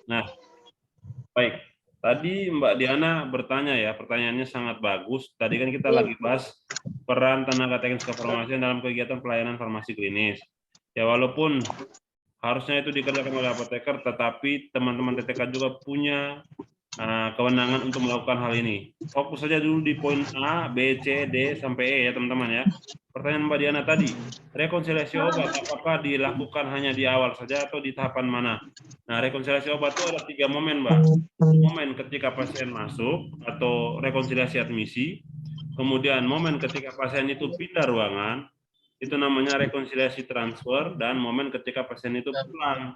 Nah, baik. Tadi Mbak Diana bertanya ya, pertanyaannya sangat bagus. Tadi kan kita lagi bahas peran tenaga teknis kefarmasian dalam kegiatan pelayanan farmasi klinis. Ya, walaupun harusnya itu dikerjakan oleh apoteker, tetapi teman-teman TTK juga punya kewenangan untuk melakukan hal ini. Fokus saja dulu di poin A, B, C, D, sampai E ya teman-teman ya. Pertanyaan Mbak Diana tadi, rekonsiliasi obat apakah dilakukan hanya di awal saja atau di tahapan mana? Nah, rekonsiliasi obat itu ada 3 momen, Mbak. Momen ketika pasien masuk atau rekonsiliasi admisi, kemudian momen ketika pasien itu pindah ruangan, itu namanya rekonsiliasi transfer, dan momen ketika pasien itu pulang.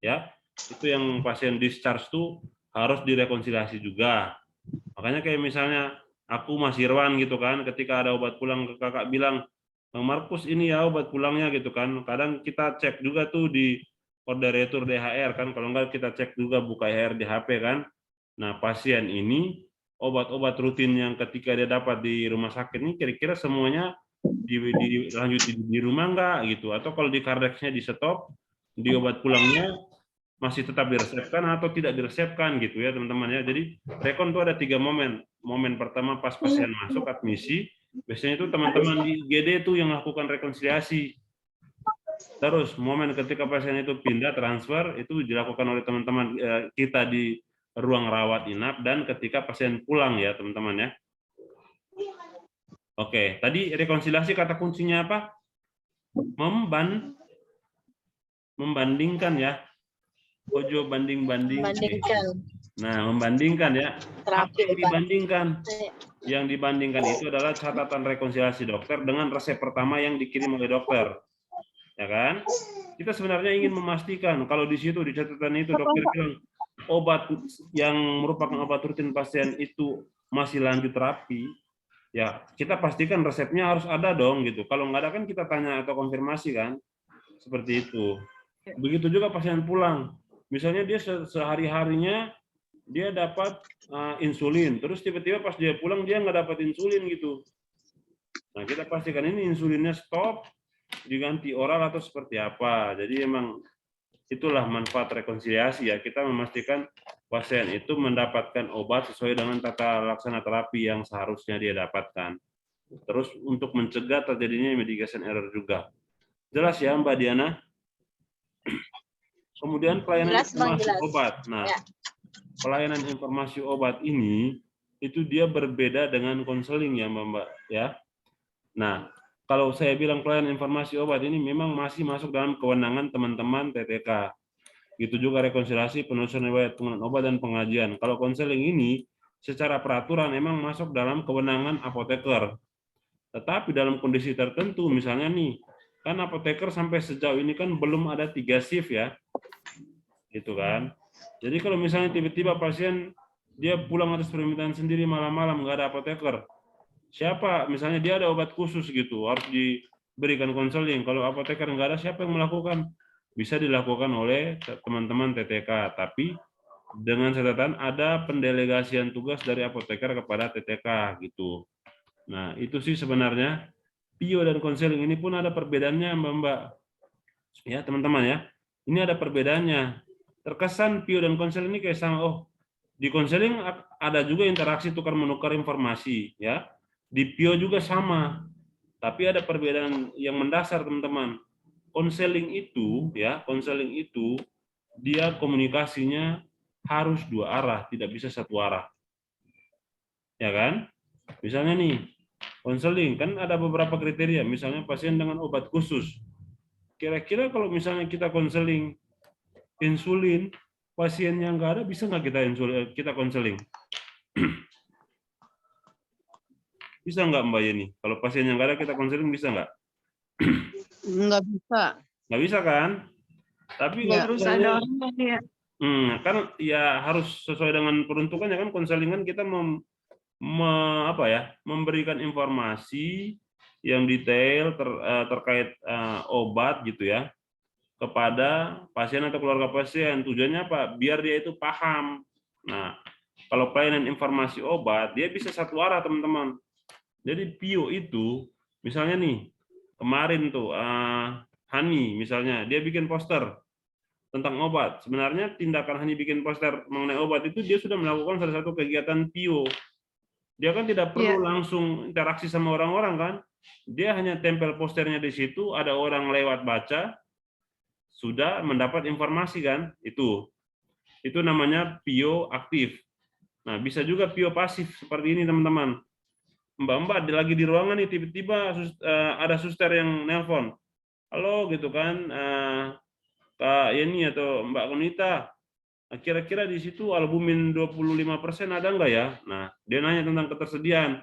Ya, itu yang pasien discharge tuh harus direkonsiliasi juga. Makanya kayak misalnya aku Mas Irwan gitu kan, ketika ada obat pulang ke kakak bilang, Bang Markus ini ya obat pulangnya gitu kan. Kadang kita cek juga tuh di order retur DHR kan, kalau enggak kita cek juga buka HR di HP kan. Nah, pasien ini obat-obat rutin yang ketika dia dapat di rumah sakit ini kira-kira semuanya dilanjut di rumah enggak gitu, atau kalau di kardexnya di stop, di obat pulangnya masih tetap diresepkan atau tidak diresepkan gitu ya teman-teman ya. Jadi rekon itu ada 3 momen. Momen pertama pas pasien masuk admisi, biasanya itu teman-teman di IGD itu yang lakukan rekonsiliasi. Terus momen ketika pasien itu pindah transfer itu dilakukan oleh teman-teman kita di ruang rawat inap, dan ketika pasien pulang ya teman-teman ya. Oke, tadi rekonsiliasi kata kuncinya apa? Membandingkan ya. Ojo banding-banding. Membandingkan. Nah, membandingkan ya. Apa Terapi yang obat. dibandingkan? Yang dibandingkan itu adalah catatan rekonsiliasi dokter dengan resep pertama yang dikirim oleh dokter. Ya kan? Kita sebenarnya ingin memastikan kalau di situ di catatan itu dokter bilang obat yang merupakan obat rutin pasien itu masih lanjut terapi, ya kita pastikan resepnya harus ada dong gitu. Kalau nggak ada kan kita tanya atau konfirmasi kan, seperti itu. Begitu juga pasien pulang. Misalnya dia sehari-harinya dia dapat insulin, terus tiba-tiba pas dia pulang dia nggak dapat insulin gitu. Nah, kita pastikan ini insulinnya stop, diganti oral atau seperti apa. Jadi emang itulah manfaat rekonsiliasi ya. Kita memastikan pasien itu mendapatkan obat sesuai dengan tata laksana terapi yang seharusnya dia dapatkan. Terus untuk mencegah terjadinya medication error juga. Jelas ya Mbak Diana? Kemudian pelayanan Jelas, Bang, informasi jelas. obat. Nah, Ya. pelayanan informasi obat ini itu dia berbeda dengan konseling ya Mbak ya. Nah, kalau saya bilang pelayanan informasi obat ini memang masih masuk dalam kewenangan teman-teman TTK. Gitu juga rekonsiliasi, penelusuran riwayat penggunaan obat dan pengajian. Kalau konseling ini secara peraturan memang masuk dalam kewenangan apoteker. Tetapi dalam kondisi tertentu, misalnya nih, kan apoteker sampai sejauh ini kan belum ada 3 shift ya, gitu kan. Jadi kalau misalnya tiba-tiba pasien dia pulang atas permintaan sendiri malam-malam nggak ada apoteker, siapa misalnya dia ada obat khusus gitu harus diberikan konseling, kalau apoteker nggak ada siapa yang melakukan? Bisa dilakukan oleh teman-teman TTK, tapi dengan catatan ada pendelegasian tugas dari apoteker kepada TTK gitu. Nah itu sih sebenarnya PIO dan konseling ini pun ada perbedaannya Mbak ya teman-teman ya. Ini ada perbedaannya. Terkesan PIO dan konseling ini kayak sama. Oh, di konseling ada juga interaksi tukar menukar informasi ya. Di PIO juga sama. Tapi ada perbedaan yang mendasar teman-teman. Konseling itu ya, konseling itu dia komunikasinya harus 2 arah, tidak bisa 1 arah. Ya kan? Misalnya nih, konseling kan ada beberapa kriteria, misalnya pasien dengan obat khusus. Kira-kira kalau misalnya kita konseling insulin, pasien yang nggak ada bisa nggak kita konseling? Bisa nggak Mbak Yeni? Kalau pasien yang nggak ada kita konseling bisa nggak? Nggak bisa. Nggak bisa kan? Tapi Ya. kalau Harus ada misalnya, orang ya. kan ya harus sesuai dengan peruntukannya kan, konseling kan kita memberikan informasi yang detail terkait obat gitu ya kepada pasien atau keluarga pasien. Tujuannya apa? Biar dia itu paham. Nah, kalau pelayanan informasi obat, dia bisa 1 arah, teman-teman. Jadi PIO itu, misalnya nih, kemarin tuh, Hani misalnya, dia bikin poster. tentang obat. Sebenarnya tindakan hanya bikin poster mengenai obat itu dia sudah melakukan salah satu kegiatan PIO. Dia kan tidak perlu langsung interaksi sama orang-orang kan. Dia hanya tempel posternya di situ, ada orang lewat baca, sudah mendapat informasi kan. Itu namanya PIO aktif. Nah, bisa juga PIO pasif seperti ini teman-teman. Mbak-mbak lagi di ruangan nih, tiba-tiba ada suster yang nelpon. Halo gitu kan, Kak Yeni atau Mbak Konita, kira-kira di situ albumin 25% ada nggak ya? Nah, dia nanya tentang ketersediaan.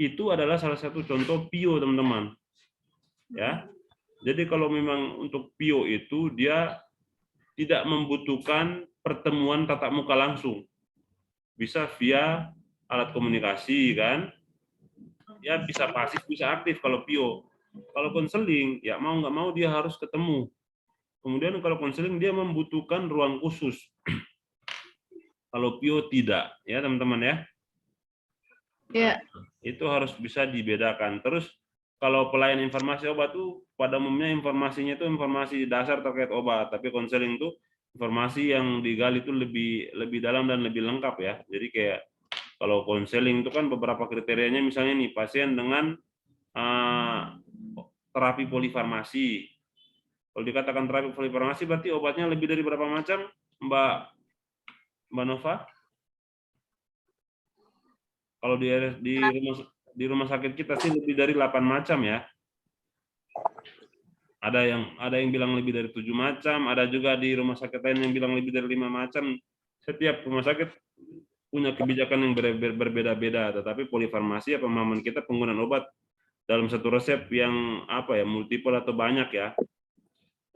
Itu adalah salah satu contoh PIO, teman-teman. Ya. Jadi kalau memang untuk PIO itu dia tidak membutuhkan pertemuan tatap muka langsung. Bisa via alat komunikasi kan? Ya bisa pasif, bisa aktif kalau PIO. Kalau konseling, ya mau nggak mau dia harus ketemu. Kemudian kalau konseling dia membutuhkan ruang khusus. Kalau PIO tidak, ya teman-teman ya. Iya. Itu harus bisa dibedakan. Terus kalau pelayan informasi obat tuh pada umumnya informasinya itu informasi dasar terkait obat, tapi konseling itu informasi yang digali itu lebih dalam dan lebih lengkap ya. Jadi kayak kalau konseling itu kan beberapa kriterianya, misalnya nih pasien dengan terapi polifarmasi. Kalau dikatakan terapi polifarmasi berarti obatnya lebih dari berapa macam, Mbak Nova? Kalau di rumah sakit kita sih lebih dari 8 macam ya. Ada yang bilang lebih dari 7 macam, ada juga di rumah sakit lain yang bilang lebih dari 5 macam. Setiap rumah sakit punya kebijakan yang berbeda-beda, tetapi polifarmasi pemahaman kita penggunaan obat dalam satu resep yang multiple atau banyak ya.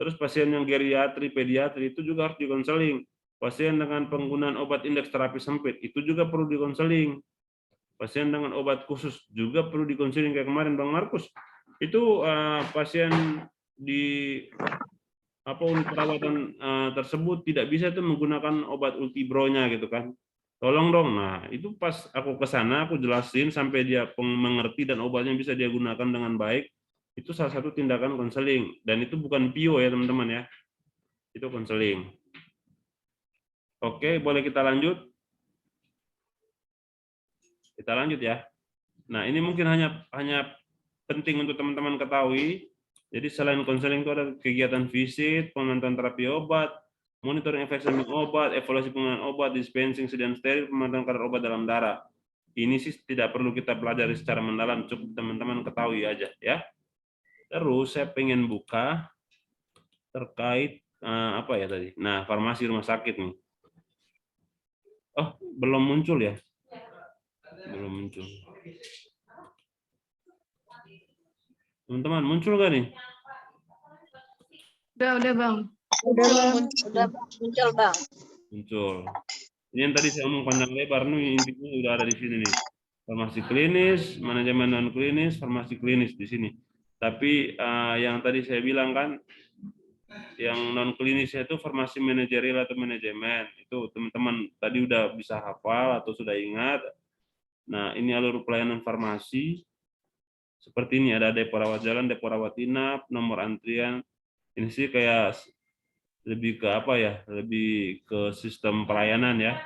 Terus pasien yang geriatri, pediatri itu juga harus dikonseling. Pasien dengan penggunaan obat indeks terapi sempit itu juga perlu dikonseling. Pasien dengan obat khusus juga perlu dikonseling kayak kemarin Bang Markus. Itu pasien di unit perawatan tersebut tidak bisa itu menggunakan obat ultibronya gitu kan. Tolong dong. Nah, itu pas aku ke sana aku jelasin sampai dia mengerti dan obatnya bisa dia gunakan dengan baik. Itu salah satu tindakan konseling dan itu bukan PIO ya, teman-teman ya. Itu konseling. Oke, boleh kita lanjut? Kita lanjut ya. Nah, ini mungkin hanya penting untuk teman-teman ketahui. Jadi selain konseling itu ada kegiatan visit, pemantauan terapi obat, monitoring efek samping obat, evaluasi penggunaan obat, dispensing sediaan steril, pemantauan kadar obat dalam darah. Ini sih tidak perlu kita pelajari secara mendalam, cukup teman-teman ketahui aja ya. Terus saya pengen buka terkait apa ya tadi? Nah, farmasi rumah sakit nih. Oh, belum muncul ya? Belum muncul. Teman-teman, muncul nggak nih? Udah Bang. Udah muncul Bang. Muncul. Ini yang tadi saya omong panjang lebar nih, intinya udah ada di sini nih. Farmasi klinis, manajemen non klinis, farmasi klinis di sini. Tapi yang tadi saya bilang kan, yang non klinisnya itu farmasi manajerial atau manajemen. Itu teman-teman tadi udah bisa hafal atau sudah ingat. Nah, ini alur pelayanan farmasi. Seperti ini, ada depo rawat jalan, depo rawat inap, nomor antrian. Ini sih kayak lebih ke apa ya? Lebih ke sistem pelayanan ya.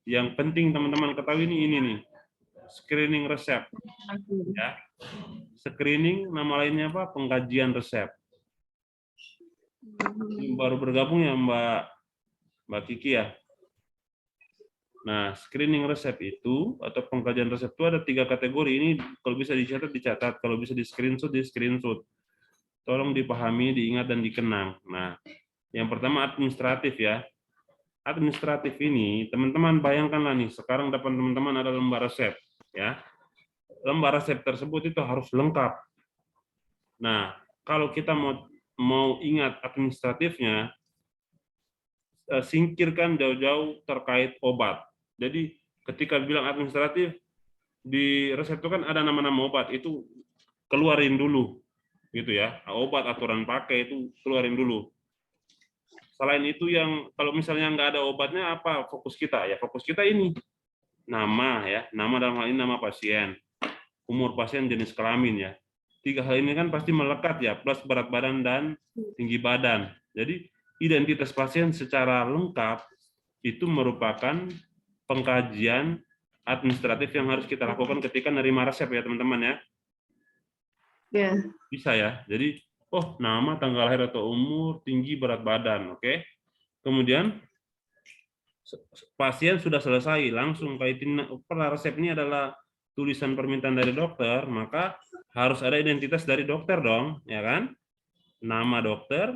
Yang penting teman-teman ketahui ini nih. Screening resep. Ya. Screening nama lainnya apa? Pengkajian resep. Ini baru bergabung ya Mbak Kiki ya. Nah, screening resep itu atau pengkajian resep itu ada 3 kategori. Ini kalau bisa dicatat, kalau bisa di-screenshot, di-screenshot. Tolong dipahami, diingat dan dikenang. Nah, yang pertama administratif ya. Administratif ini, teman-teman bayangkanlah nih, sekarang depan teman-teman ada lembar resep ya. Lembar resep tersebut itu harus lengkap. Nah, kalau kita mau ingat administratifnya, singkirkan jauh-jauh terkait obat. Jadi ketika bilang administratif, di resep itu kan ada nama-nama obat, itu keluarin dulu. Gitu ya, obat aturan pakai itu keluarin dulu. Selain itu yang kalau misalnya nggak ada obatnya, apa fokus kita? Ya fokus kita ini. Nama ya, nama dalam hal ini nama pasien. Umur pasien, jenis kelamin ya. 3 hal ini kan pasti melekat ya, plus berat badan dan tinggi badan. Jadi identitas pasien secara lengkap itu merupakan pengkajian administratif yang harus kita lakukan ketika nerima resep ya teman-teman ya. Ya. Bisa ya. Jadi, oh nama, tanggal lahir atau umur, tinggi, berat badan, oke. Kemudian pasien sudah selesai, langsung kaitin resep ini adalah tulisan permintaan dari dokter, maka harus ada identitas dari dokter dong, ya kan? Nama dokter,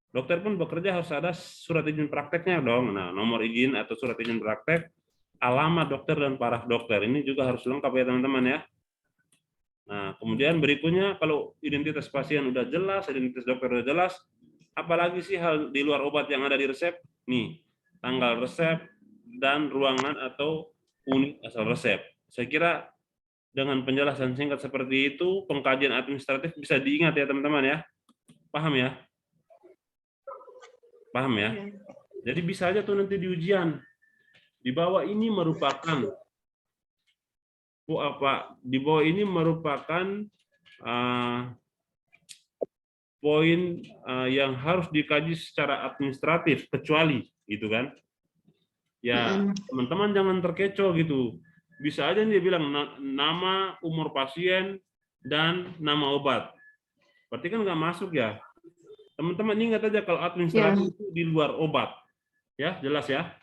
dokter pun bekerja harus ada surat izin prakteknya dong. Nah, nomor izin atau surat izin praktek, alamat dokter dan paraf dokter. Ini juga harus lengkap ya teman-teman ya. Nah, kemudian berikutnya kalau identitas pasien udah jelas, identitas dokter udah jelas, apalagi sih hal di luar obat yang ada di resep? Nih, tanggal resep dan ruangan atau unit asal resep. Saya kira dengan penjelasan singkat seperti itu, pengkajian administratif bisa diingat ya teman-teman ya. Paham ya? Paham ya? Jadi bisa aja tuh nanti di ujian. Di bawah ini merupakan poin yang harus dikaji secara administratif, kecuali gitu kan. Ya, teman-teman jangan terkecoh gitu. Bisa aja dia bilang nama, umur pasien, dan nama obat. Berarti kan nggak masuk ya. Teman-teman ingat aja kalau administratif itu di luar obat. Ya, jelas ya.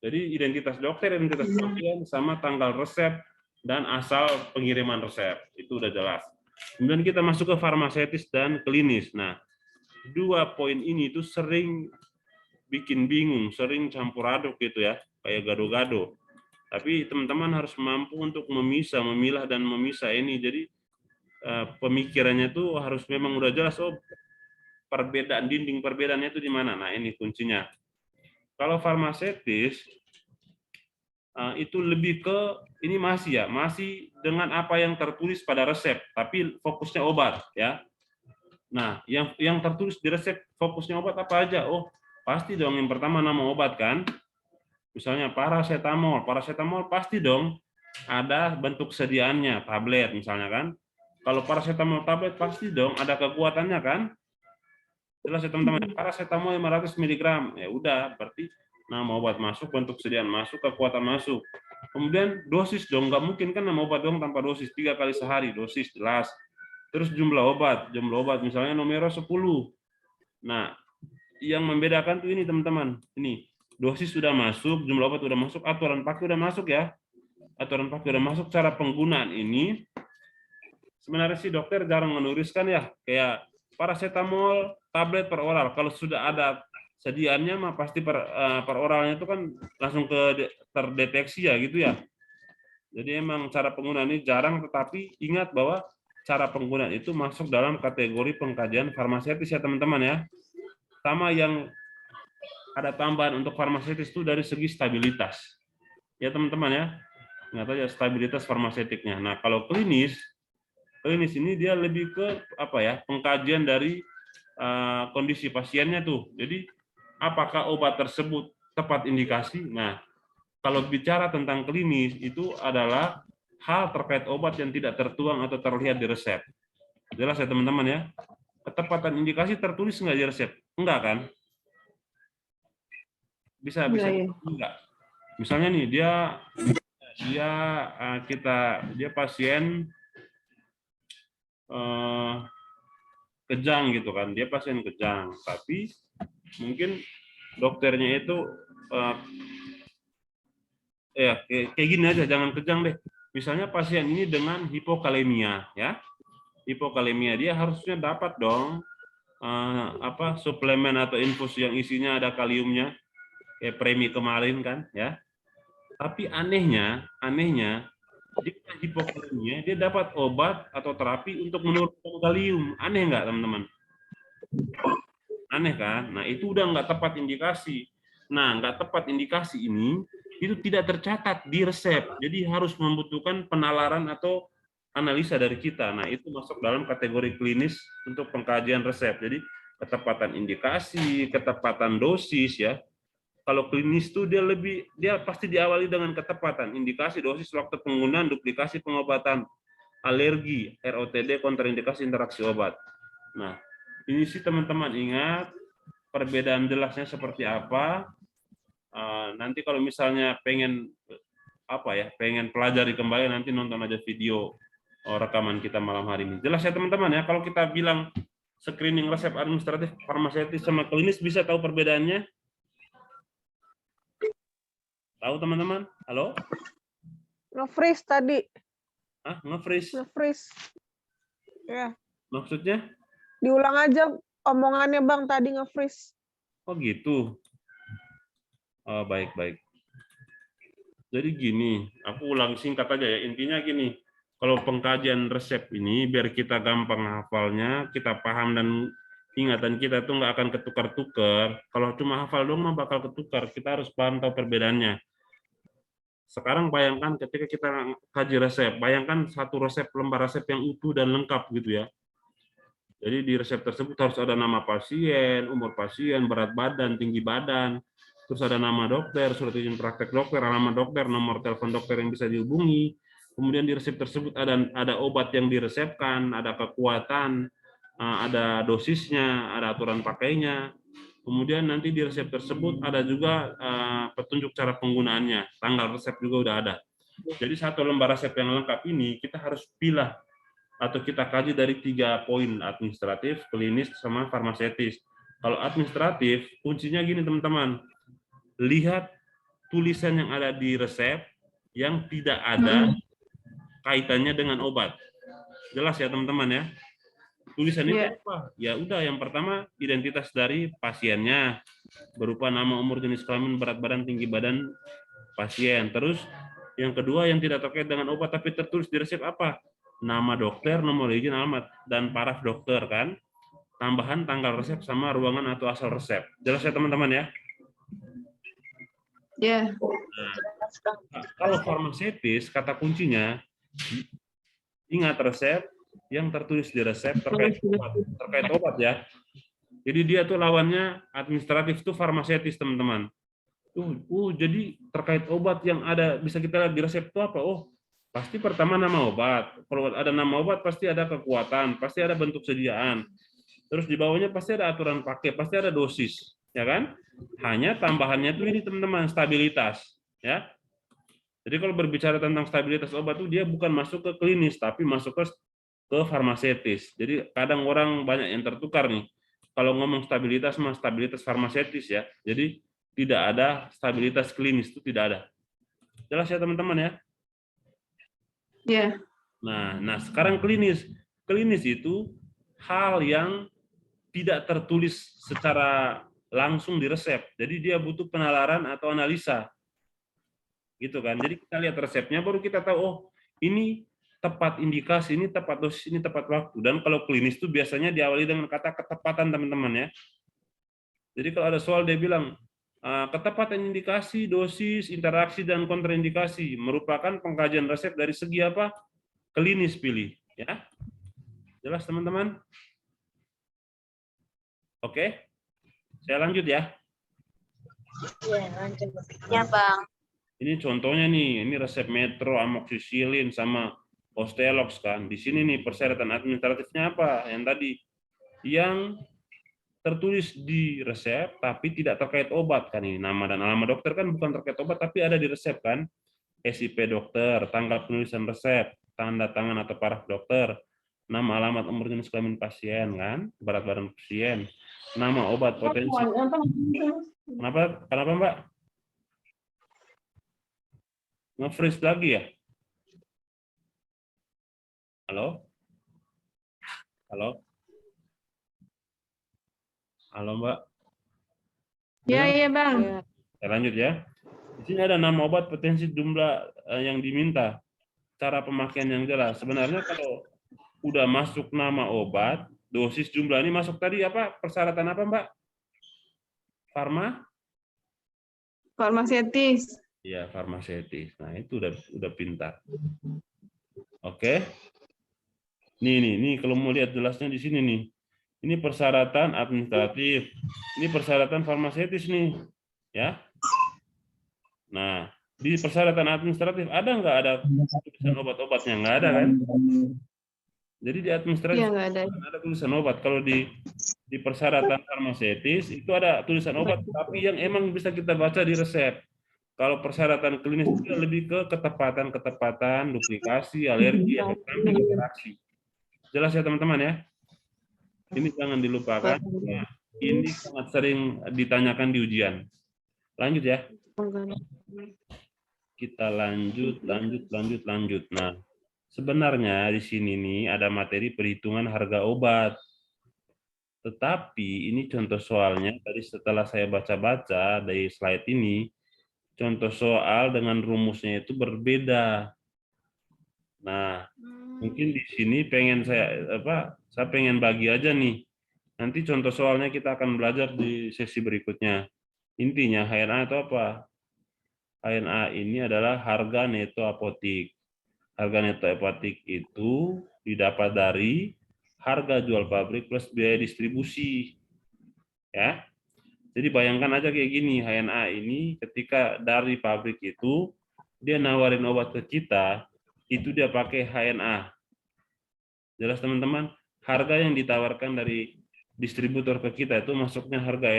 Jadi identitas dokter, identitas pasien, sama tanggal resep, dan asal pengiriman resep. Itu udah jelas. Kemudian kita masuk ke farmaseutis dan klinis. Nah, dua poin ini tuh sering bikin bingung, sering campur aduk gitu ya, kayak gado-gado. Tapi teman-teman harus mampu untuk memisah, memilah dan memisah ini. Jadi pemikirannya tuh harus memang udah jelas, oh perbedaan dinding perbedaannya itu di mana. Nah ini kuncinya. Kalau farmaseutis itu lebih ke ini masih dengan apa yang tertulis pada resep, tapi fokusnya obat ya. Nah yang tertulis di resep fokusnya obat apa aja? Oh pasti dong yang pertama nama obat kan. Misalnya paracetamol pasti dong ada bentuk sediaannya, tablet misalnya kan. Kalau paracetamol tablet pasti dong ada kekuatannya kan. Jelas ya teman-teman, paracetamol 500 mg, ya udah berarti nama obat masuk, bentuk sediaan masuk, kekuatan masuk. Kemudian dosis dong, nggak mungkin kan nama obat dong tanpa dosis, 3 kali sehari, dosis jelas. Terus jumlah obat misalnya nomor 10. Nah, yang membedakan tuh ini teman-teman, ini dosis sudah masuk, jumlah obat sudah masuk, aturan pakai sudah masuk ya. Aturan pakai sudah masuk, cara penggunaan ini sebenarnya sih dokter jarang menuliskan ya, kayak paracetamol tablet per oral. Kalau sudah ada sediaannya mah pasti per oralnya itu kan langsung terdeteksi ya gitu ya. Jadi emang cara penggunaan ini jarang, tetapi ingat bahwa cara penggunaan itu masuk dalam kategori pengkajian farmaseutis ya teman-teman ya. Sama yang ada tambahan untuk farmaseutis itu dari segi stabilitas. Ya teman-teman ya. Ingat aja stabilitas farmaseutiknya. Nah, kalau klinis ini dia lebih ke apa ya? Pengkajian dari kondisi pasiennya tuh. Jadi apakah obat tersebut tepat indikasi? Nah, kalau bicara tentang klinis itu adalah hal terkait obat yang tidak tertuang atau terlihat di resep. Jelas ya teman-teman ya? Ketepatan indikasi tertulis nggak di resep? Enggak kan? Bisa enggak. Misalnya nih dia pasien kejang gitu kan, dia pasien kejang, tapi mungkin dokternya itu kayak gini aja, jangan kejang deh. Misalnya pasien ini dengan hipokalemia ya, hipokalemia dia harusnya dapat dong suplemen atau infus yang isinya ada kaliumnya, kayak premi kemarin kan ya. Tapi anehnya dia hipokalemia, dia dapat obat atau terapi untuk menurunkan kalium. Aneh nggak teman-teman? Aneh kan? Nah itu udah nggak tepat indikasi. Nah nggak tepat indikasi ini itu tidak tercatat di resep. Jadi harus membutuhkan penalaran atau analisa dari kita. Nah itu masuk dalam kategori klinis untuk pengkajian resep. Jadi ketepatan indikasi, ketepatan dosis ya. Kalau klinis tuh dia pasti diawali dengan ketepatan indikasi, dosis, waktu penggunaan, duplikasi pengobatan, alergi, ROTD, kontraindikasi interaksi obat. Nah, ini sih teman-teman ingat perbedaan jelasnya seperti apa. Nanti kalau misalnya pengen pengen pelajari kembali, nanti nonton aja video rekaman kita malam hari ini. Jelas ya teman-teman ya, kalau kita bilang screening resep administratif, farmaseutis sama klinis, bisa tahu perbedaannya? Tahu teman-teman? Halo? Nge-freeze tadi. Nge-freeze? Nge-freeze. Ya. Maksudnya? Diulang aja omongannya Bang, tadi nge-freeze. Oh gitu. Oh, baik-baik. Jadi gini, aku ulang singkat aja ya. Intinya gini, kalau pengkajian resep ini biar kita gampang hafalnya, kita paham dan ingatan kita tuh nggak akan ketukar-tukar. Kalau cuma hafal doang mah bakal ketukar. Kita harus paham tahu perbedaannya. Sekarang bayangkan ketika kita kaji resep, bayangkan satu resep, lembar resep yang utuh dan lengkap gitu ya. Jadi di resep tersebut harus ada nama pasien, umur pasien, berat badan, tinggi badan, terus ada nama dokter, surat izin praktek dokter, alamat dokter, nomor telepon dokter yang bisa dihubungi. Kemudian di resep tersebut ada obat yang diresepkan, ada kekuatan, ada dosisnya, ada aturan pakainya. Kemudian nanti di resep tersebut ada juga petunjuk cara penggunaannya, tanggal resep juga udah ada. Jadi satu lembar resep yang lengkap ini kita harus pilih atau kita kaji dari 3 poin, administratif, klinis, sama farmaseutis. Kalau administratif, kuncinya gini teman-teman, lihat tulisan yang ada di resep yang tidak ada kaitannya dengan obat. Jelas ya teman-teman ya? Tulisan itu apa? Ya udah, yang pertama identitas dari pasiennya berupa nama, umur, jenis kelamin, berat badan, tinggi badan pasien. Terus yang kedua yang tidak terkait dengan obat tapi tertulis di resep apa? Nama dokter, nomor izin, alamat, dan paraf dokter kan. Tambahan tanggal resep sama ruangan atau asal resep. Jelas ya teman-teman ya? Ya. Nah, kalau farmaseutis kata kuncinya ingat resep yang tertulis di resep terkait obat ya. Jadi dia tuh lawannya administratif tuh farmaseutis teman-teman. Jadi terkait obat yang ada bisa kita lihat di resep itu apa? Oh, pasti pertama nama obat. Kalau ada nama obat pasti ada kekuatan, pasti ada bentuk sediaan. Terus di bawahnya pasti ada aturan pakai, pasti ada dosis, ya kan? Hanya tambahannya tuh ini teman-teman, stabilitas, ya. Jadi kalau berbicara tentang stabilitas obat tuh dia bukan masuk ke klinis tapi masuk ke farmaseutis. Jadi kadang orang banyak yang tertukar nih. Kalau ngomong stabilitas mah stabilitas farmaseutis ya. Jadi tidak ada stabilitas klinis, itu tidak ada. Jelas ya teman-teman ya? Ya. Nah sekarang klinis. Klinis itu hal yang tidak tertulis secara langsung di resep. Jadi dia butuh penalaran atau analisa. Gitu kan. Jadi kita lihat resepnya baru kita tahu, oh ini tepat indikasi, ini tepat dosis, ini tepat waktu. Dan kalau klinis itu biasanya diawali dengan kata ketepatan teman-teman ya. Jadi kalau ada soal dia bilang, ketepatan indikasi, dosis, interaksi, dan kontraindikasi merupakan pengkajian resep dari segi apa? Klinis pilih. Ya. Jelas teman-teman? Oke. Saya lanjut ya. Iya, lanjut. Ya, Bang. Ini contohnya nih, ini resep Metro, amoxicillin, sama Ostelox kan. Di sini nih persyaratan administratifnya apa? Yang tadi, yang tertulis di resep tapi tidak terkait obat kan, ini nama dan alamat dokter kan bukan terkait obat tapi ada di resep kan. SIP dokter, tanggal penulisan resep, tanda tangan atau paraf dokter, nama, alamat, umur, jenis kelamin pasien kan, berat badan pasien, nama obat potensi. Kenapa Mbak? Nge-freeze lagi ya? Halo? Halo? Halo Mbak? Ya, Bang. Saya lanjut ya. Di sini ada nama obat, potensi, jumlah yang diminta, cara pemakaian yang jelas. Sebenarnya kalau udah masuk nama obat, dosis, jumlah ini masuk tadi apa? Persyaratan apa Mbak? Farmaseutis. Iya, farmaseutis. Nah, itu udah pintar. Oke. Nih kalau mau lihat jelasnya di sini nih. Ini persyaratan administratif. Ini persyaratan farmaseutis nih. Ya. Nah, di persyaratan administratif ada nggak ada tulisan obat-obatnya? Nggak ada kan? Jadi di administratif Ya, nggak ada. ada tulisan obat. Kalau di di persyaratan farmaseutis itu ada tulisan obat, tapi yang emang bisa kita baca di resep. Kalau persyaratan klinis itu lebih ke ketepatan, duplikasi, alergi, efek samping, interaksi. Jelas ya teman-teman ya? Ini jangan dilupakan. Nah, ini sangat sering ditanyakan di ujian. Lanjut ya. Kita lanjut. Nah, sebenarnya di sini nih ada materi perhitungan harga obat. Tetapi ini contoh soalnya, tadi setelah saya baca-baca dari slide ini, contoh soal dengan rumusnya itu berbeda. Nah, mungkin di sini saya pengen bagi aja nih. Nanti contoh soalnya kita akan belajar di sesi berikutnya. Intinya HNA itu apa? HNA ini adalah harga neto apotik. Harga neto apotik itu didapat dari harga jual pabrik plus biaya distribusi. Ya. Jadi bayangkan aja kayak gini, HNA ini ketika dari pabrik itu dia nawarin obat ke kita, itu dia pakai HNA. Jelas teman-teman? Harga yang ditawarkan dari distributor ke kita itu masuknya harga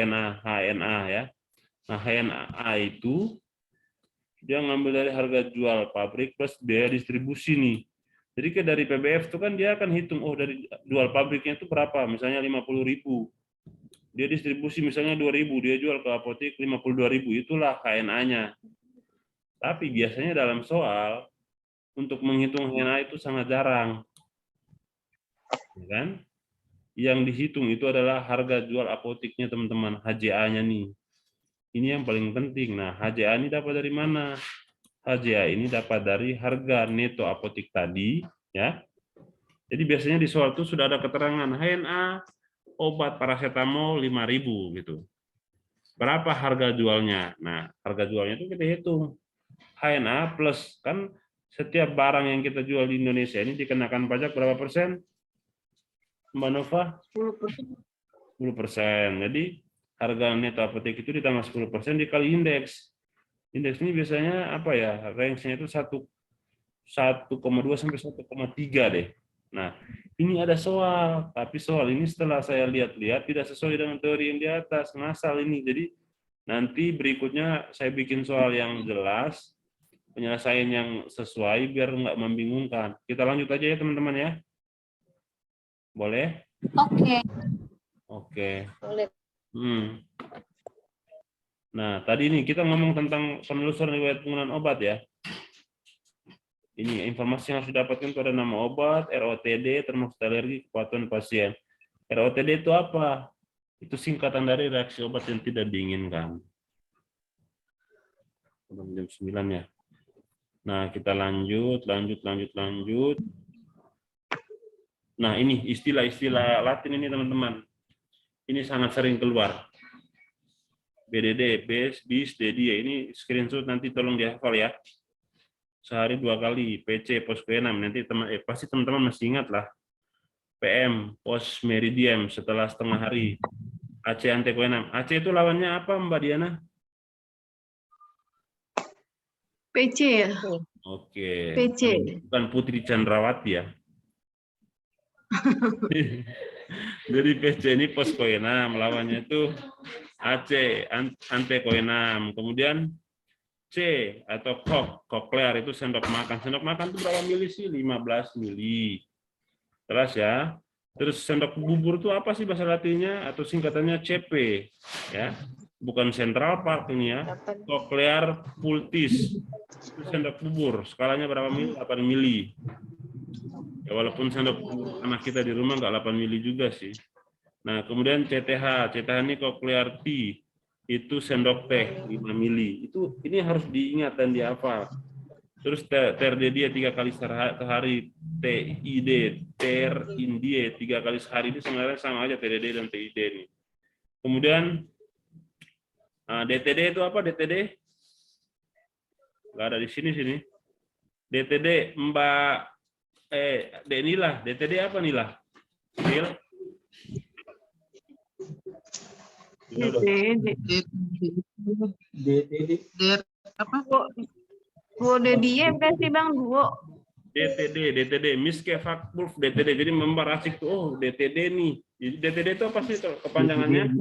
HNA ya. Nah, HNA itu dia ngambil dari harga jual pabrik plus biaya distribusi nih. Jadi kayak dari PBF itu kan dia akan hitung, oh dari jual pabriknya itu berapa, misalnya 50.000. Dia distribusi misalnya 2.000, dia jual ke apotek 52.000, itulah HNA-nya. Tapi biasanya dalam soal, untuk menghitung HNA itu sangat jarang. Ya kan? Yang dihitung itu adalah harga jual apoteknya teman-teman, HJA-nya nih. Ini yang paling penting. Nah, HJA ini dapat dari mana? HJA ini dapat dari harga neto apotek tadi, ya. Jadi biasanya di soal itu sudah ada keterangan HNA obat paracetamol 5.000 gitu. Berapa harga jualnya? Nah, harga jualnya itu kita hitung. HNA plus, kan setiap barang yang kita jual di Indonesia ini dikenakan pajak berapa persen? Mbak Nova? 10%. Jadi harga neto apotek itu ditambah 10% dikali indeks. Indeks ini biasanya apa ya? Range-nya itu 1,2 sampai 1,3 deh. Nah, ini ada soal, tapi soal ini setelah saya lihat-lihat tidak sesuai dengan teori yang di atas, ngasal ini. Jadi nanti berikutnya saya bikin soal yang jelas, penyelesaian yang sesuai biar nggak membingungkan. Kita lanjut aja ya teman-teman ya. Boleh? Oke. Oke. Boleh. Nah, tadi ini kita ngomong tentang penelusuran riwayat penggunaan obat ya. Ini informasi yang harus didapatkan itu ada nama obat, ROTD, termasuk alergi, kepatuhan pasien. ROTD itu apa? Itu singkatan dari reaksi obat yang tidak diinginkan. Jam 9 ya. Nah, kita lanjut. Nah, ini istilah-istilah Latin ini teman-teman. Ini sangat sering keluar. BDD, BIS, DD, ini screenshot nanti tolong dihafal ya. Sehari 2 kali, PC, posko 6, nanti pasti teman-teman masih ingat lah. PM, post meridiem setelah setengah hari. AC anteko 6. AC itu lawannya apa Mbak Diana? PC ya? Oke. PC. Bukan Putri Chandrawati ya. Jadi PC ini posko 6, lawannya itu AC, anteko 6. Kemudian C atau koklear itu sendok makan. Sendok makan itu berapa mili sih? 15 mili. Jelas ya. Terus sendok bubur itu apa sih bahasa Latinnya atau singkatannya CP ya. Bukan Central Park ini ya. Koklear pultis. Itu sendok bubur. Skalanya berapa mili? 8 mili. Ya, walaupun sendok bubur anak kita di rumah nggak 8 mili juga sih. Nah, kemudian CTH ini koklear T. Itu sendok teh 5 mili. Itu ini harus diingat dan dihafal. Terus TRD 3 kali sehari, TID, TRINDIE 3 kali sehari, ini sebenarnya sama aja TDD dan TID ini. Kemudian DTD itu apa DTD? Nggak ada di sini. DTD Mbak Denilah, DTD apa nih lah? DTD apa? Duo DDE kan sih Bang, duo. DTD, Miskefakbulf DTD. Jadi member asik tuh, oh DTD nih. Jadi DTD itu apa sih kepanjangannya?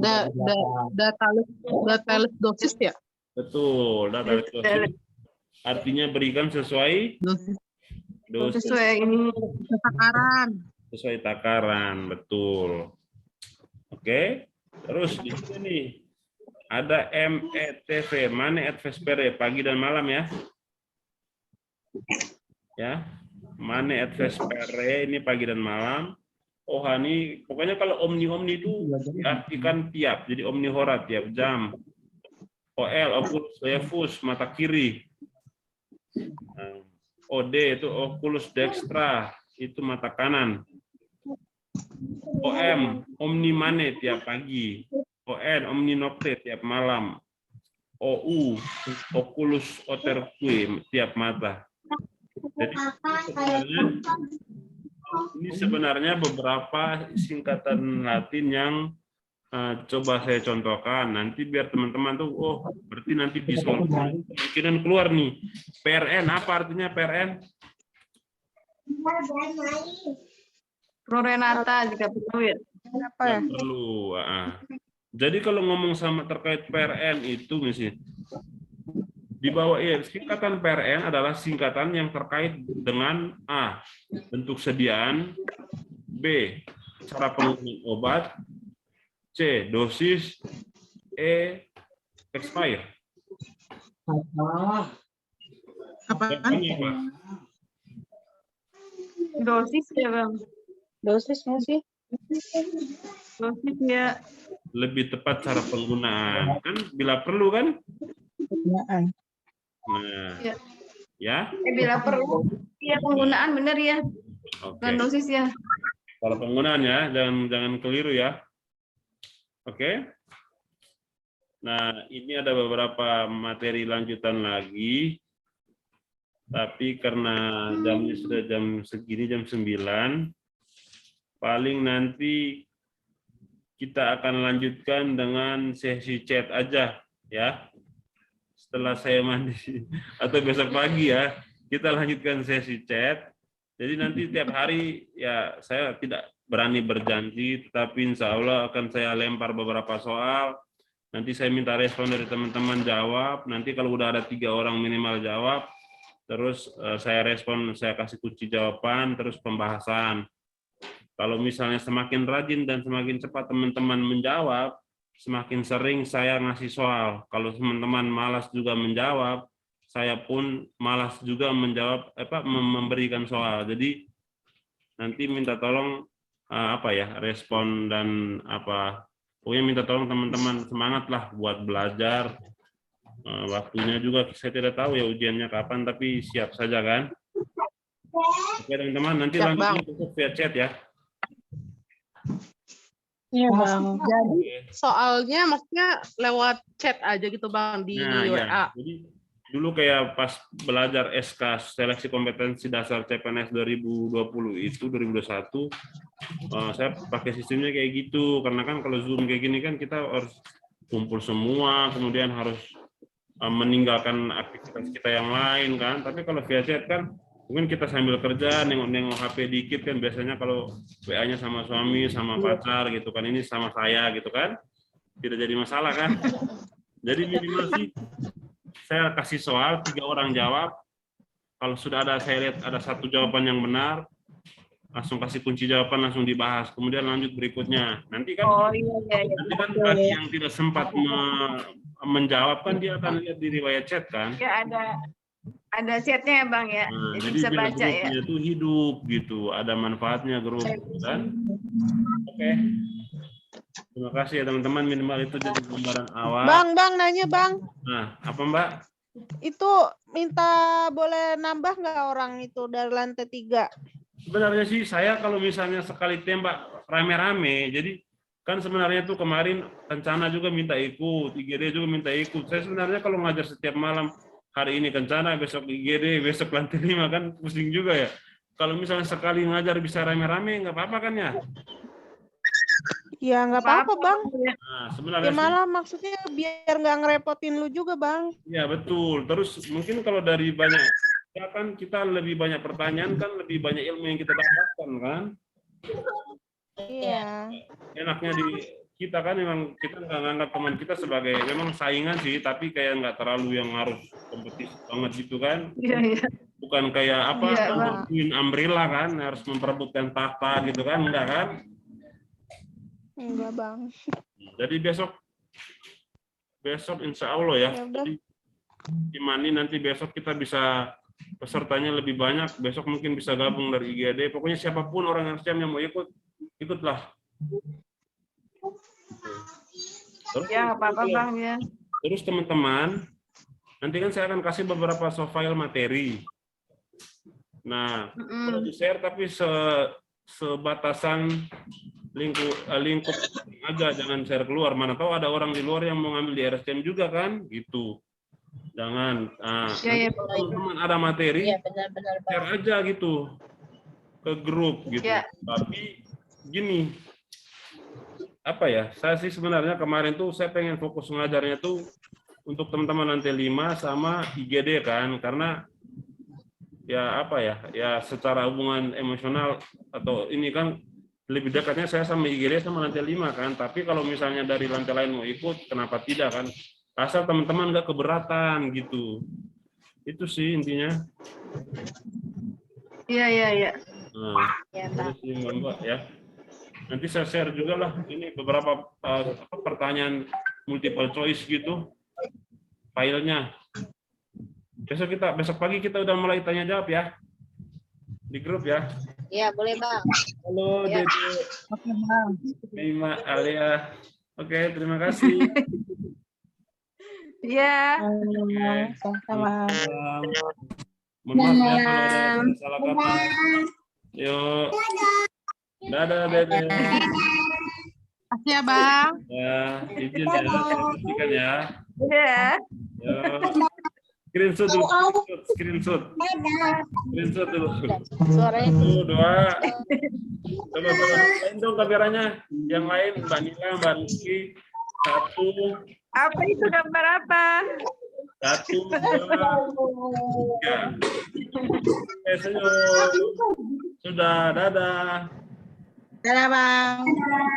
Database dosis ya? Betul, data dosis. Artinya berikan sesuai dosis, Sesuai ini. Takaran. sesuai takaran, betul. Oke, terus di sini nih ada METV, mane et vespere, pagi dan malam ya. Ya, mane et vespere ini pagi dan malam. Oh, ini pokoknya kalau omni itu diartikan tiap, jadi omnihora tiap jam. OL, oculus levus, mata kiri. OD itu oculus dextra, itu mata kanan. OM, omni mane tiap pagi. ON, omni nocte tiap malam. OU, oculus oterque tiap mata. Jadi ini sebenarnya beberapa singkatan Latin yang coba saya contohkan. Nanti biar teman-teman tuh, oh berarti nanti bisa kemungkinan keluar nih. PRN, apa artinya PRN? Prorenata juga perlu ya. Apa ya? Nggak perlu. Jadi kalau ngomong sama terkait PRN itu misalnya di bawah singkatan PRN adalah singkatan yang terkait dengan A, bentuk sediaan, B, cara penggunaan obat, C, dosis, E, expire. Jawabannya apa? Dosis ya Bang. Dosisnya sih? Dosis ya. Lebih tepat cara penggunaan. Kan bila perlu kan? Nah, Ya. ya. Bila perlu. Iya penggunaan benar ya. Oke. Dan dosis ya. Kalau penggunaan ya, jangan keliru ya. Oke. Nah, ini ada beberapa materi lanjutan lagi. Tapi karena jamnya sudah jam segini, jam 9, paling nanti kita akan lanjutkan dengan sesi chat aja ya. Setelah saya mandi atau besok pagi ya, kita lanjutkan sesi chat. Jadi nanti tiap hari ya saya tidak berani berjanji, tetapi insya Allah akan saya lempar beberapa soal. Nanti saya minta respon dari teman-teman jawab. Nanti kalau udah ada 3 orang minimal jawab, terus saya respon, saya kasih kunci jawaban, terus pembahasan. Kalau misalnya semakin rajin dan semakin cepat teman-teman menjawab, semakin sering saya ngasih soal. Kalau teman-teman malas juga menjawab, saya pun malas juga menjawab memberikan soal. Jadi nanti minta tolong respon dan pokoknya minta tolong teman-teman semangatlah buat belajar. Waktunya juga saya tidak tahu ya ujiannya kapan, tapi siap saja kan. Oke teman-teman, nanti lanjut via chat ya. Iya Bang. Jadi soalnya maksudnya lewat chat aja gitu Bang di WA. Ya. Jadi dulu kayak pas belajar SK seleksi kompetensi dasar CPNS 2020 itu 2021 saya pakai sistemnya kayak gitu, karena kan kalau Zoom kayak gini kan kita harus kumpul semua, kemudian harus meninggalkan aktivitas kita yang lain kan. Tapi kalau via chat kan mungkin kita sambil kerja nengok-nengok HP dikit kan, biasanya kalau WA-nya sama suami sama pacar gitu kan, ini sama saya gitu kan, tidak jadi masalah kan. Jadi minimal sih saya kasih soal 3 orang jawab, kalau sudah ada saya lihat ada 1 jawaban yang benar, langsung kasih kunci jawaban, langsung dibahas, kemudian lanjut berikutnya. Nanti kan nanti kan bagi yang tidak sempat menjawab kan dia akan lihat di riwayat chat kan. Ya ada chatnya ya Bang ya. Nah, Jadi jadi bisa biar baca ya. grupnya itu hidup gitu, ada manfaatnya grup kan. Oke. Terima kasih ya teman-teman, minimal itu jadi gambaran awal. Bang, nanya Bang. Nah, apa Mbak? Itu minta boleh nambah nggak orang itu dari lantai 3? Sebenarnya sih saya kalau misalnya sekali tembak rame-rame, jadi kan sebenarnya tuh kemarin Kencana juga minta ikut, IGD juga minta ikut. Saya sebenarnya kalau ngajar setiap malam, hari ini Kencana, besok IGD, besok lantai 5 kan pusing juga ya. Kalau misalnya sekali ngajar bisa rame-rame, nggak apa-apa kan ya? Ya nggak apa-apa Bang. Nah, sebenarnya Ya malah maksudnya biar nggak ngerepotin lu juga Bang. ya betul. Terus mungkin kalau dari banyak Ya kan kita lebih banyak pertanyaan kan lebih banyak ilmu yang kita dapatkan kan. Iya. Enaknya di kita kan memang kita nggak nganggap teman kita sebagai memang saingan sih, tapi kayak nggak terlalu yang harus kompetisi banget gitu kan. Iya, iya. Bukan kayak apa Iya, Bang. Queen Umbrella kan harus memperebutkan tahta gitu kan, enggak kan? Enggak, Bang. Jadi besok insya Allah ya. Ya udah. Jadi Imani nanti besok kita bisa pesertanya lebih banyak. Besok mungkin bisa gabung dari IGD. Pokoknya siapapun orang RCM yang mau ikut, ikutlah. Terus, Ya, nggak apa-apa, Bang, ya. terus teman-teman, nanti kan saya akan kasih beberapa soft file materi. Nah, Mm-mm. di-share tapi sebatasan lingkup aja, jangan share keluar. Mana tahu ada orang di luar yang mau ngambil di RSCM juga kan, gitu. Jangan. Nah, Iya, iya. teman-teman ada materi, benar-benar share aja gitu ke grup gitu. Ya. Tapi gini, apa ya? Saya sih sebenarnya kemarin tuh saya pengen fokus ngajarnya tuh untuk teman-teman nanti 5 sama IGD kan, karena ya apa ya? Ya secara hubungan emosional atau ini kan lebih dekatnya saya sama IGD sama lantai 5 kan, tapi kalau misalnya dari lantai lain mau ikut, kenapa tidak kan? Asal teman-teman nggak keberatan gitu. Itu sih intinya. Iya, iya, iya. Nah, ya itu Bang. sih Mbak ya. Nanti saya share juga lah ini beberapa pertanyaan multiple choice gitu, filenya. Besok pagi kita udah mulai tanya jawab ya di grup ya. Ya boleh Bang. Halo Ya. Dede. Oke, Bang. Bima, Alia. Oke, terima kasih. Iya. Oke. Sama-sama. Mohon maaf ya kalau ada salah kata. Yuk. Dadah, Dede. Makasih ya, Bang. Ya, izin ya, saya pastikan ya. Iya. Yuk. Screenshot dulu, screenshot dulu. Suaranya Satu, dua. Coba lain dong kameranya. Yang lain, Mbak Nila, Mbak Rizky. Satu, Apa itu gambar apa? satu, dua, tiga. Oke, senyum. Sudah, dadah. Dadah, Bang.